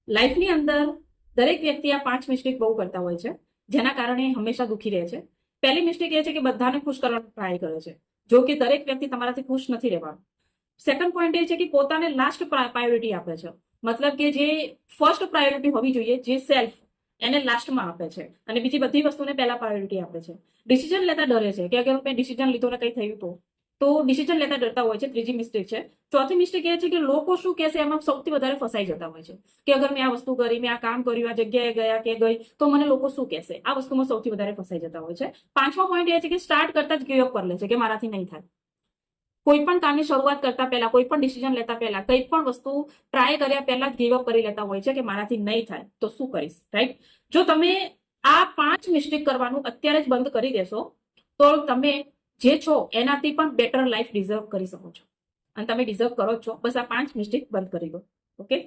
લાઈફની અંદર દરેક વ્યક્તિ આ 5 મિસ્ટેક બહુ કરતા હોય છે, જેના કારણે હંમેશા દુઃખી રહે છે. પહેલી મિસ્ટેક એ છે કે બધાને ખુશ કરવાનો ટ્રાય કરે છે, જો કે દરેક વ્યક્તિ તમારાથી ખુશ નથી રહેવાનું. સેકન્ડ પોઈન્ટ એ છે કે પોતાને લાસ્ટ પ્રાયોરિટી આપે છે, મતલબ કે જે ફર્સ્ટ પ્રાયોરિટી હોવી જોઈએ, જે સેલ્ફ, એને લાસ્ટમાં આપે છે અને બીજી બધી વસ્તુને પહેલા પ્રાયોરિટી આપે છે. ડિસિઝન લેતા ડરે છે કે અગર મેં ડિસિઝન લીધો ને કંઈ થયું તો ડિસિઝન લેતા ડરતા હોય છે. ત્રીજી મિસ્ટેક છે. ચોથી મિસ્ટેક એ છે કે લોકો શું કહેશે એમાં સૌથી વધારે ફસાઈ જતા હોય છે કે અગર મેં આ વસ્તુ કરી, મેં આ કામ કર્યું, આ જગ્યાએ ગયા કે ગઈ તો મને લોકો શું કહેશે, આ વસ્તુમાં સૌથી વધારે ફસાઈ જતા હોય છે. પાંચમો પોઈન્ટ એ છે કે સ્ટાર્ટ કરતા જ ગિવ અપ કરી લે છે કે મારાથી નહીં થાય. કોઈ પણ કામની શરૂઆત કરતા પહેલા, કોઈ પણ ડિસિઝન લેતા પહેલા, કઈ પણ વસ્તુ ટ્રાય કર્યા પહેલા જ ગિવ અપ કરી લેતા હોય છે કે મારાથી નહીં થાય તો શું કરીશ, રાઈટ? જો તમે આ 5 મિસ્ટેક કરવાનું અત્યારે જ બંધ કરી દેશો તો તમે જે છો એનાથી પણ બેટર લાઈફ ડિઝર્વ કરી શકો છો, અને તમે ડિઝર્વ કરો જ છો. બસ આ 5 મિસ્ટેક બંધ કરી દો. ઓકે.